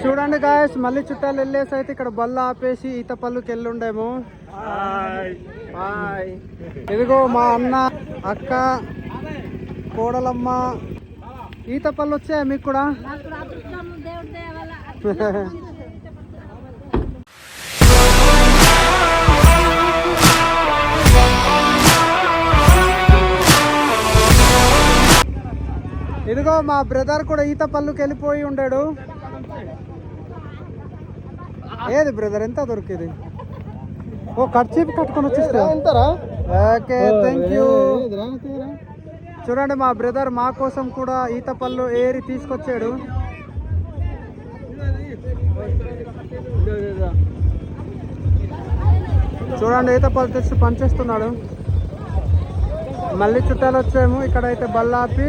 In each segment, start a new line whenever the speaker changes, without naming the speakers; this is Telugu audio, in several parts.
చూడండి గాయస్, మళ్ళీ చుట్టాలు వెళ్ళేసి అయితే ఇక్కడ బల్ల ఆపేసి ఈత పళ్ళుకి వెళ్ళుండేమో. ఇదిగో మా అన్న, అక్క, కోడలమ్మ. ఈత పళ్ళు వచ్చాయా మీకు కూడా? ఇదిగో మా బ్రదర్ కూడా ఈత పళ్ళుకి వెళ్ళిపోయి ఉండాడు. ఏది బ్రదర్, ఎంత దొరికేది? ఓ కర్చీఫ్ కట్టుకొని వచ్చేస్తా. Okay, thank you. చూడండి మా బ్రదర్ మా కోసం కూడా ఈత పళ్ళు ఏరి తీసుకొచ్చాడు. చూడండి ఈత పళ్ళు తెచ్చి పనిచేస్తున్నాడు. మళ్ళీ చుట్టాలు వచ్చాము. ఇక్కడైతే బల్లాపి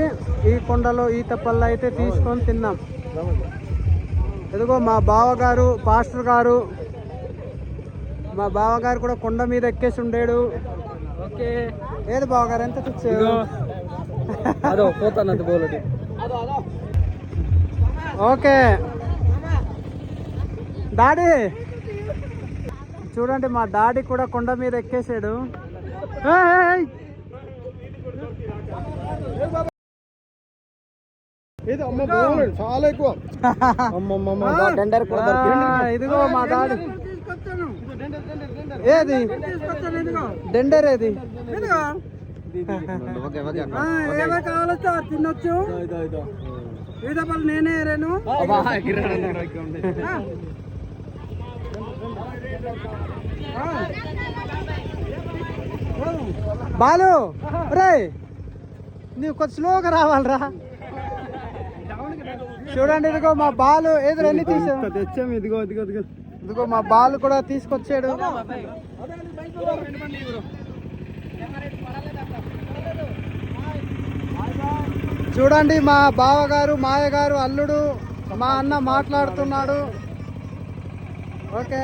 ఈ కొండలో ఈత పళ్ళు అయితే తీసుకొని తిన్నాం. ఇదిగో మా బావగారు, పాస్టర్ గారు, మా బావగారు కూడా కొండ మీద ఎక్కేసి ఉండేడు. ఓకే, ఏది బావగారు, ఎంత తెచ్చాడు? ఓకే డాడీ, చూడండి మా డాడీ కూడా కొండ మీద ఎక్కేసాడు.
చాలా ఎక్కువ.
ఇదిగో మా డాడీ. ఏది డెండర్, ఏది
కావాలో తినొచ్చు. ఈత పళ్ళు నేనే ఏరాను.
బాలు, రే నీవు కొంచెం స్లోగా రావాలరా. చూడండి ఇదిగో మా బాలు, ఏదో ఎన్ని తెచ్చాము. ఇదిగో ఇదిగో ఇదిగో ఇదిగో మా బాలు కూడా తీసుకొచ్చాడు. చూడండి మా బావగారు, మాయగారు, అల్లుడు, మా అన్న మాట్లాడుతున్నాడు. ఓకే,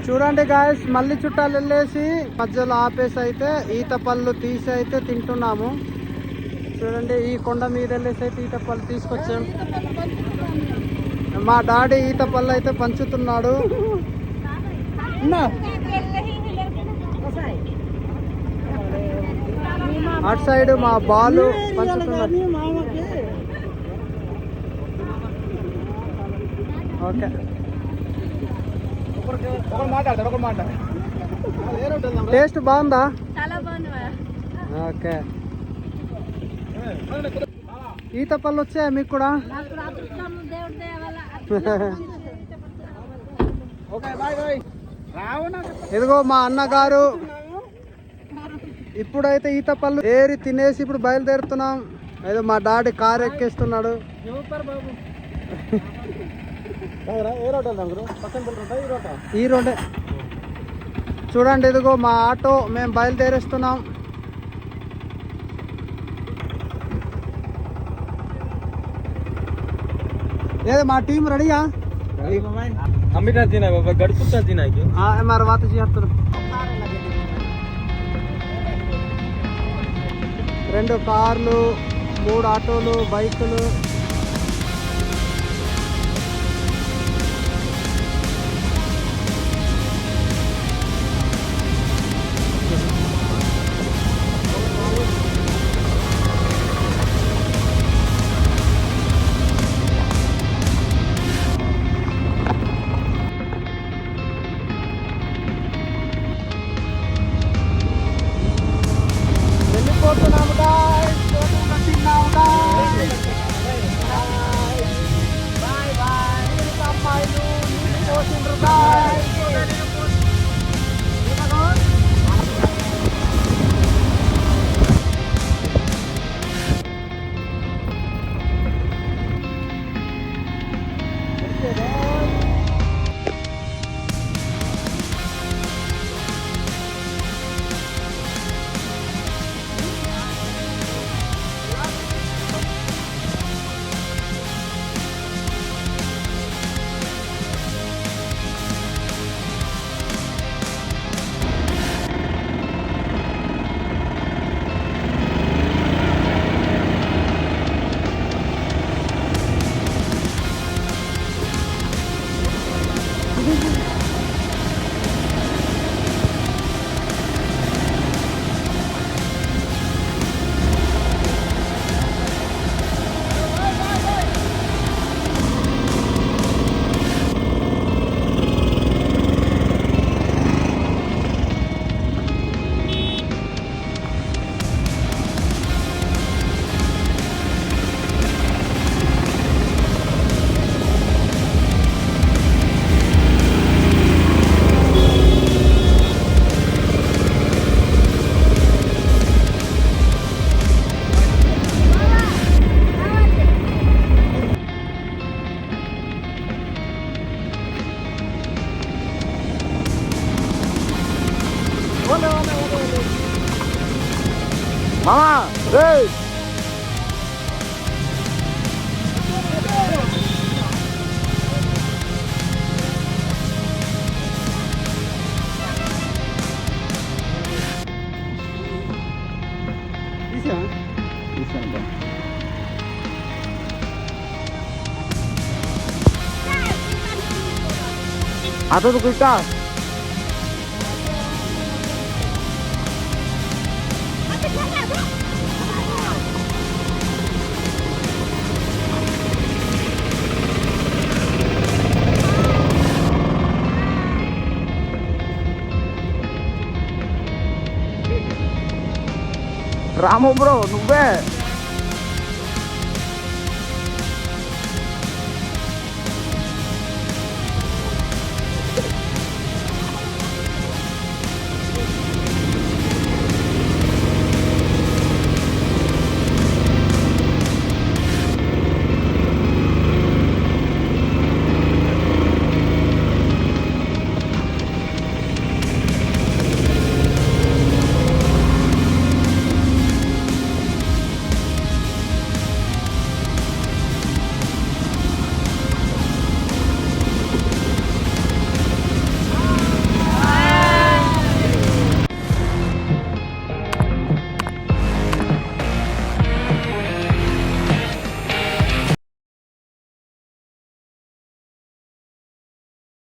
చూడండి గాయస్, మళ్ళీ చుట్టాలు వెళ్ళేసి మధ్యలో ఆపేసి అయితే ఈత పళ్ళు తీసి అయితే తింటున్నాము. చూడండి ఈ కొండ మీద వెళ్ళేసి అయితే ఈత పళ్ళు తీసుకొచ్చాం. మా డాడీ ఈత పళ్ళు అయితే పంచుతున్నాడు. అటు సైడ్ మా బాలు పంచుతున్నాడు. ఓకే, టేస్ట్ బాగుందా? ఓకే, ఈత పళ్ళు వచ్చాయా మీకు కూడా? ఇదిగో మా అన్నగారు ఇప్పుడైతే ఈత పళ్ళు ఏరి తినేసి ఇప్పుడు బయలుదేరుతున్నాం. ఏదో మా డాడీ కారు ఎక్కేస్తున్నాడు. ఈ రోడ్డే. చూడండి ఇదిగో మా ఆటో, మేము బయలుదేరేస్తున్నాం. ఏదో మా టీం రెడీయా? మరి వాత చేస్తారు. 2 కార్లు, 3 ఆటోలు, బైకులు.
తీసాను. అతను కుట్టా రాము బ్రో నువ్వే